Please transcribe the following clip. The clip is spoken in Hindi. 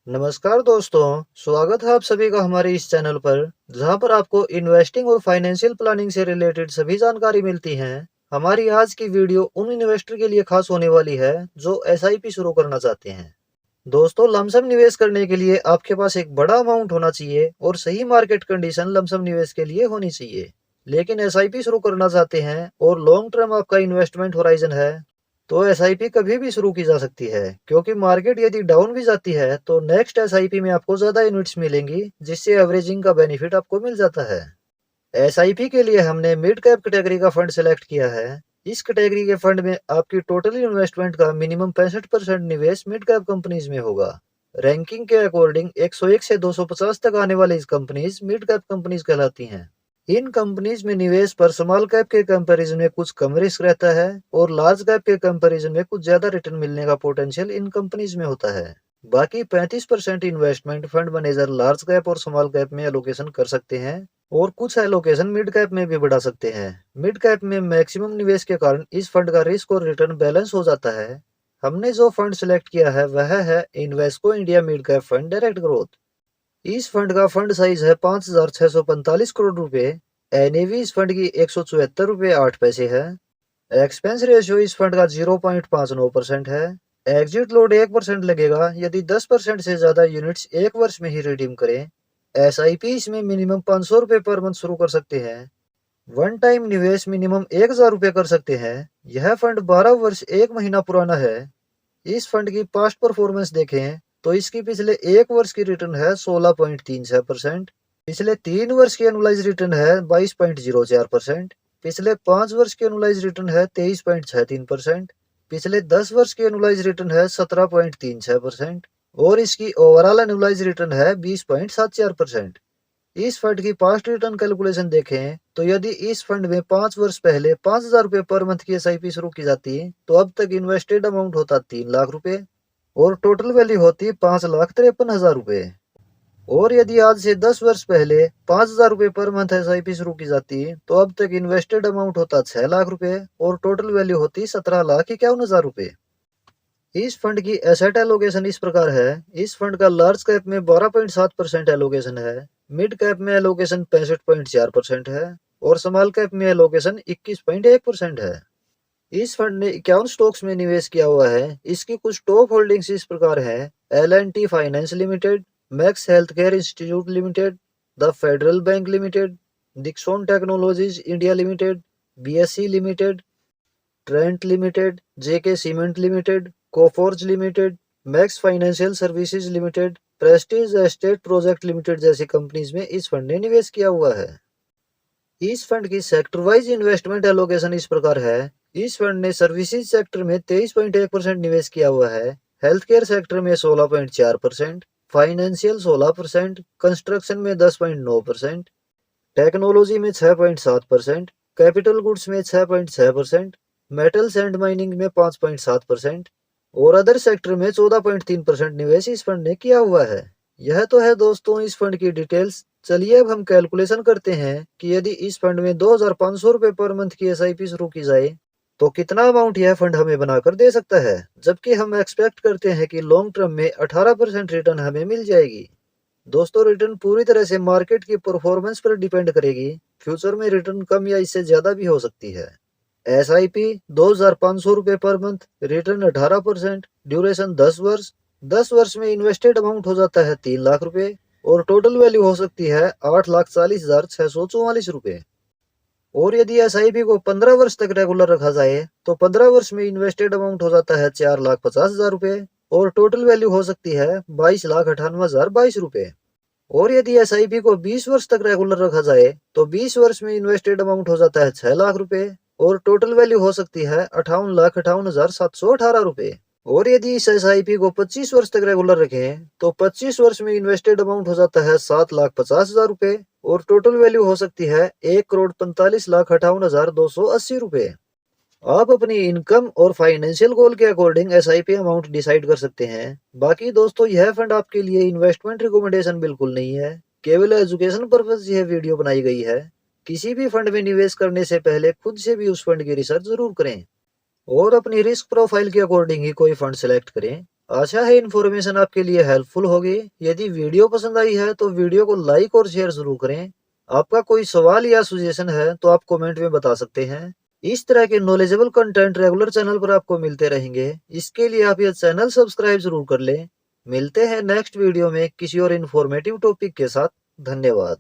नमस्कार दोस्तों, स्वागत है आप सभी का हमारे इस चैनल पर, जहां पर आपको इन्वेस्टिंग और फाइनेंशियल प्लानिंग से रिलेटेड सभी जानकारी मिलती है। हमारी आज की वीडियो उन इन्वेस्टर के लिए खास होने वाली है जो एसआईपी शुरू करना चाहते हैं। दोस्तों, लमसम निवेश करने के लिए आपके पास एक बड़ा अमाउंट होना चाहिए और सही मार्केट कंडीशन लमसम निवेश के लिए होनी चाहिए। लेकिन एसआईपी शुरू करना चाहते हैं और लॉन्ग टर्म आपका इन्वेस्टमेंट होराइजन है, तो एसआईपी कभी भी शुरू की जा सकती है, क्योंकि मार्केट यदि डाउन भी जाती है तो नेक्स्ट एसआईपी में आपको ज्यादा यूनिट्स मिलेंगी, जिससे एवरेजिंग का बेनिफिट आपको मिल जाता है। एसआईपी के लिए हमने मिड कैप कैटेगरी का फंड सिलेक्ट किया है। इस कैटेगरी के फंड में आपकी टोटल इन्वेस्टमेंट का मिनिमम 65% निवेश मिड कैप कंपनीज में होगा। रैंकिंग के अकॉर्डिंग 101 से 250 तक आने वाली इस कंपनीज मिड कैप कंपनीज कहलाती हैं। इन कंपनीज में निवेश पर स्मॉल कैप के कंपैरिजन में कुछ कम रिस्क रहता है और लार्ज कैप के कंपैरिजन में कुछ ज्यादा रिटर्न मिलने का पोटेंशियल इन कंपनीज में होता है। बाकी 35% investment fund manager large cap और स्मॉल कैप में एलोकेशन कर सकते हैं और कुछ एलोकेशन मिड कैप में भी बढ़ा सकते हैं। मिड कैप में मैक्सिमम निवेश के कारण इस फंड का रिस्क और रिटर्न बैलेंस हो जाता है। हमने जो फंड सिलेक्ट किया है वह है Invesco India mid cap fund direct growth. इस फंड का फंड साइज है 5,645 करोड़ रुपए। एनएवी इस फंड की 174 रुपए 8 पैसे है। एक्सपेंस रेशियो इस फंड का 0.59% है। एग्जिट लोड 1% लगेगा यदि 10% से ज्यादा यूनिट्स एक वर्ष में ही रिडीम करें। एसआईपी इसमें मिनिमम 500 रुपए पर मंथ शुरू कर सकते हैं। वन टाइम निवेश मिनिमम 1,000 रुपए कर सकते हैं। यह फंड 12 वर्ष 1 महीना पुराना है। इस फंड की पास्ट परफॉर्मेंस देखें तो इसकी पिछले एक वर्ष की रिटर्न है 16.36%। पिछले 3 वर्ष की एनुअलाइज रिटर्न है 22.04%। पिछले 5 वर्ष की एनुअलाइज रिटर्न है 23.63%। पिछले 10 वर्ष की एनुअलाइज रिटर्न है 17.36% और इसकी ओवरऑल एनुअलाइज रिटर्न है 20.74%। इस फंड की पास्ट रिटर्न कैलकुलेशन देखें तो यदि इस फंड में 5 वर्ष पहले 5,000 रुपए पर मंथ की एसआईपी शुरू की जाती तो अब तक इन्वेस्टेड अमाउंट होता 3 लाख रुपए और टोटल वैल्यू होती 5,53,000 रुपए। और यदि आज से 10 वर्ष पहले 5,000 रुपए पर मंथ एसआईपी शुरू की जाती तो अब तक इन्वेस्टेड अमाउंट होता 6 लाख रुपए और टोटल वैल्यू होती 17,51,000 रुपए। इस फंड की एसेट एलोकेशन इस प्रकार है। इस फंड का लार्ज कैप में 12.7% एलोकेशन है। मिड कैप में एलोकेशन 65.4% है और स्मॉल कैप में एलोकेशन 21.1% है। इस फंड ने 51 स्टॉक्स में निवेश किया हुआ है। इसकी कुछ टॉप होल्डिंग्स इस प्रकार है। L&T finance limited, Max health care institute limited, the federal bank limited, Dixon technologies India limited, BSE limited, Trent limited, JK cement limited, Coforge limited, Max financial services limited, Prestige estate project limited जैसी कंपनीज में इस फंड ने निवेश किया हुआ है। इस फंड की सेक्टर वाइज इन्वेस्टमेंट एलोकेशन इस प्रकार है। इस फंड ने सर्विसेज सेक्टर में 23.1% निवेश किया हुआ है। हेल्थ केयर सेक्टर में 16.4%, फाइनेंशियल 16%, कंस्ट्रक्शन में 10.9%, टेक्नोलॉजी में 6.7%, कैपिटल गुड्स में 6.6%, मेटल्स एंड माइनिंग में 5.7% और अदर सेक्टर में 14.3% निवेश इस फंड ने किया हुआ है। यह तो है दोस्तों इस फंड की डिटेल्स। चलिए अब हम कैलकुलेशन करते हैं कि यदि इस फंड में 2,500 रुपए पर मंथ की एसआईपी शुरू की जाए तो कितना अमाउंट यह फंड हमें बनाकर दे सकता है, जबकि हम एक्सपेक्ट करते हैं कि लॉन्ग टर्म में 18% रिटर्न हमें मिल जाएगी। दोस्तों, रिटर्न पूरी तरह से मार्केट की परफॉर्मेंस पर डिपेंड करेगी। फ्यूचर में रिटर्न कम या इससे ज्यादा भी हो सकती है। एसआईपी 2,500 रुपए पर मंथ, रिटर्न 18%, ड्यूरेशन 10 वर्ष। 10 वर्ष में इन्वेस्टेड अमाउंट हो जाता है 3 लाख रुपए और टोटल वैल्यू हो सकती है 8,40,644 रुपए। और यदि एसआईपी को 15 वर्ष तक रेगुलर रखा जाए तो 15 वर्ष में इन्वेस्टेड अमाउंट हो जाता है 4,50,000 रुपए और टोटल वैल्यू हो सकती है 22,98,022 रुपए। और यदि एसआईपी को 20 वर्ष तक रेगुलर रखा जाए तो 20 वर्ष में इन्वेस्टेड अमाउंट हो जाता है 6 लाख रुपए और टोटल वैल्यू हो सकती है 58,58,718 रुपए। और यदि इस एसआईपी को 25 वर्ष तक रेगुलर रखें तो 25 वर्ष में इन्वेस्टेड अमाउंट हो जाता है 7,50,000 रुपए और टोटल वैल्यू हो सकती है 1,45,58,280 रुपए। आप अपनी इनकम और फाइनेंशियल गोल के अकॉर्डिंग एसआईपी अमाउंट डिसाइड कर सकते हैं। बाकी दोस्तों, यह फंड आपके लिए इन्वेस्टमेंट रिकमेंडेशन बिल्कुल नहीं है, केवल एजुकेशन पर्पज यह वीडियो बनाई गई है। किसी भी फंड में निवेश करने से पहले खुद से भी उस फंड की रिसर्च जरूर करें और अपनी रिस्क प्रोफाइल के अकॉर्डिंग ही कोई फंड सिलेक्ट करें। आशा है इन्फॉर्मेशन आपके लिए हेल्पफुल होगी। यदि वीडियो पसंद आई है तो वीडियो को लाइक और शेयर जरूर करें। आपका कोई सवाल या सजेशन है तो आप कमेंट में बता सकते हैं। इस तरह के नॉलेजेबल कंटेंट रेगुलर चैनल पर आपको मिलते रहेंगे। इसके लिए आप यह चैनल सब्सक्राइब जरूर कर लें। मिलते हैं नेक्स्ट वीडियो में किसी और इन्फॉर्मेटिव टॉपिक के साथ। धन्यवाद।